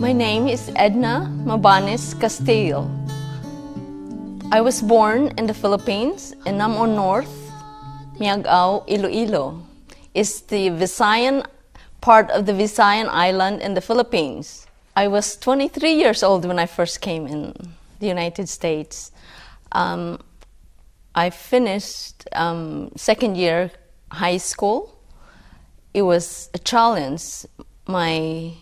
My name is Edna Mabanis Casteel. I was born in the Philippines, in Namon North, Miagao, Iloilo. It's the Visayan part of the Visayan Island in the Philippines. I was 23 years old when I first came in the United States. I finished second year high school. It was a challenge. My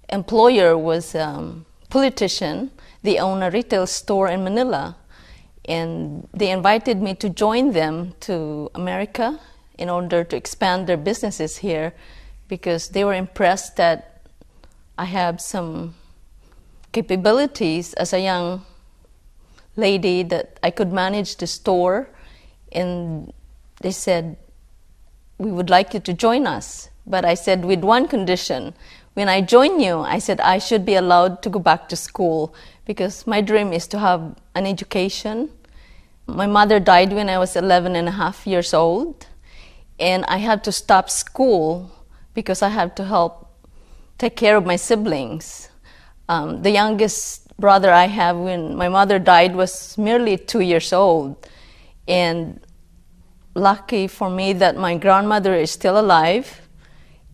employer was a politician. They own a retail store in Manila, and they invited me to join them to America in order to expand their businesses here, because they were impressed that I have some capabilities as a young lady, that I could manage the store. And they said, "We would like you to join us." But I said, with one condition. When I join you, I said I should be allowed to go back to school, because my dream is to have an education. My mother died when I was 11 and a half years old, and I had to stop school because I had to help take care of my siblings. The youngest brother I have when my mother died was merely 2 years old. And lucky for me that my grandmother is still alive,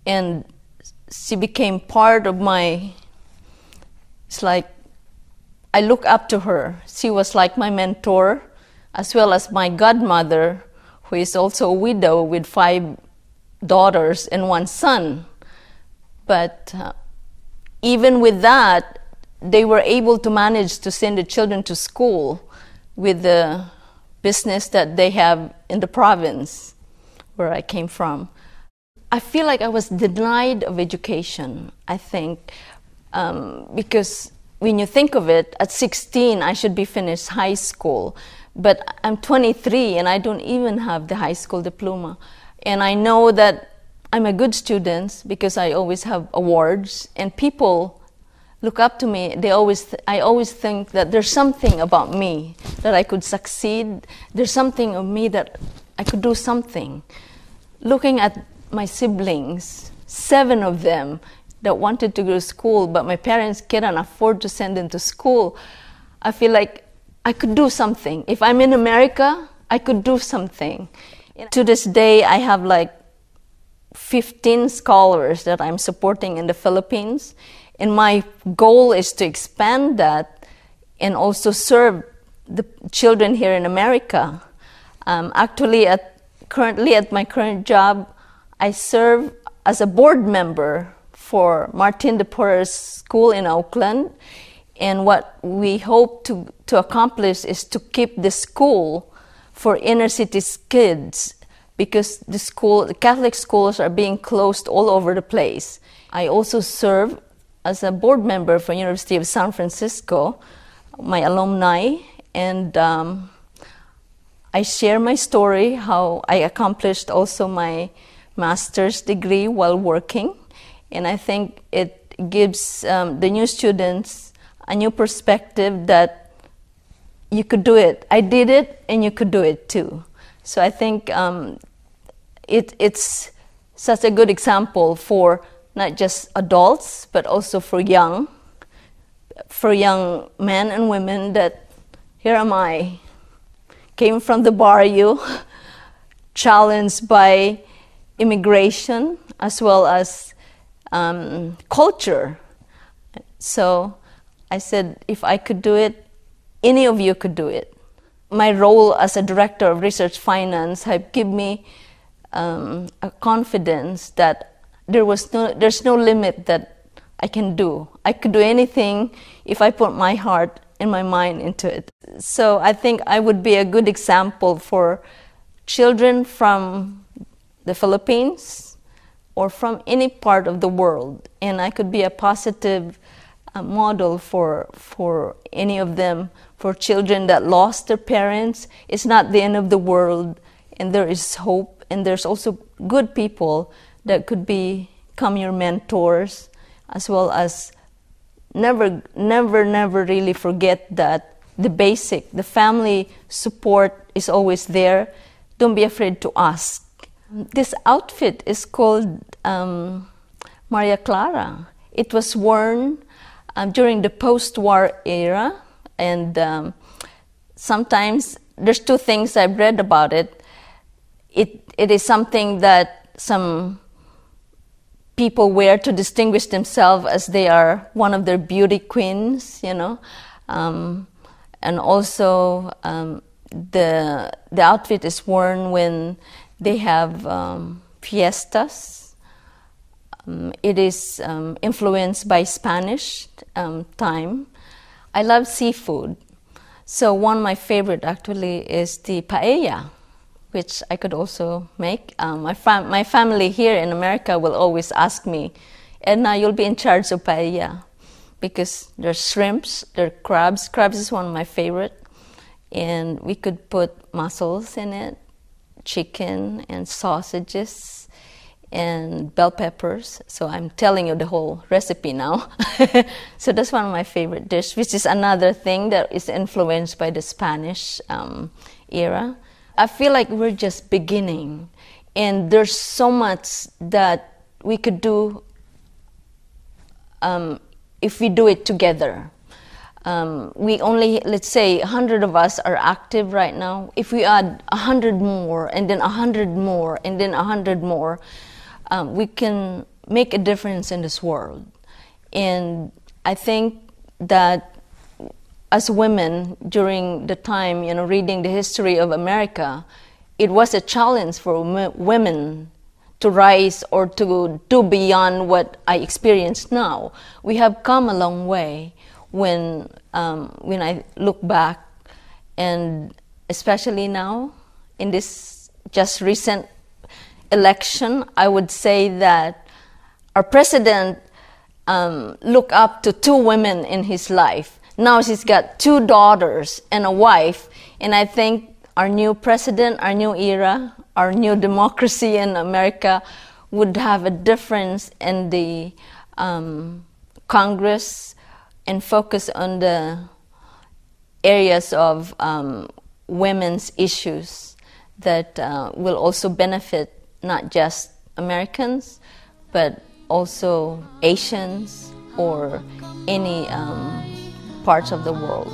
and she became part of my, it's like I look up to her. She was like my mentor, as well as my godmother, who is also a widow with 5 daughters and 1 son. But even with that, they were able to manage to send the children to school with the business that they have in the province where I came from. I feel like I was denied of education, I think, because when you think of it, at 16 I should be finished high school, but I'm 23 and I don't even have the high school diploma. And I know that I'm a good student because I always have awards, and people look up to me. I always think that there's something about me that I could succeed. There's something of me that I could do something. Looking at my siblings, 7 of them that wanted to go to school, but my parents couldn't afford to send them to school, I feel like I could do something. If I'm in America, I could do something. To this day, I have like 15 scholars that I'm supporting in the Philippines, and my goal is to expand that and also serve the children here in America. Currently at my current job, I serve as a board member for Martin de Porres School in Oakland, and what we hope to accomplish is to keep the school for inner city kids, because the Catholic schools are being closed all over the place. I also serve as a board member for University of San Francisco, my alumni, and I share my story, how I accomplished also my master's degree while working, and I think it gives the new students a new perspective that you could do it. I did it, and you could do it too. So I think it's such a good example for not just adults, but also for young men and women, that here am I, came from the barrio, challenged by immigration as well as culture. So I said, if I could do it, any of you could do it. My role as a director of research finance have given me a confidence that there's no limit that I can do. I could do anything if I put my heart and my mind into it. So I think I would be a good example for children from the Philippines or from any part of the world, and I could be a positive model for any of them, for children that lost their parents. It's not the end of the world, and there is hope, and there's also good people that could become your mentors, as well as never really forget that the family support is always there. Don't be afraid to ask. This outfit is called Maria Clara. It was worn during the post-war era, and sometimes there's two things I've read about it. It is something that some people wear to distinguish themselves as they are one of their beauty queens, you know, and also the outfit is worn when they have fiestas. It is influenced by Spanish time. I love seafood, so one of my favorite actually is the paella, which I could also make. My family here in America will always ask me, Edna, you'll be in charge of paella, because there's shrimps, there's crabs. Crabs is one of my favorite, and we could put mussels in it, chicken and sausages and bell peppers. So I'm telling you the whole recipe now. So that's one of my favorite dishes, which is another thing that is influenced by the Spanish era. I feel like we're just beginning, and there's so much that we could do if we do it together. We only, let's say, 100 of us are active right now. If we add 100 more, and then 100 more, and then 100 more, we can make a difference in this world. And I think that as women, during the time, you know, reading the history of America, it was a challenge for women to rise or to do beyond what I experience now. We have come a long way when I look back, and especially now, in this just recent election, I would say that our president looked up to two women in his life. Now he's got two daughters and a wife, and I think our new president, our new era, our new democracy in America would have a difference in the Congress and focus on the areas of women's issues that will also benefit not just Americans, but also Asians or any parts of the world.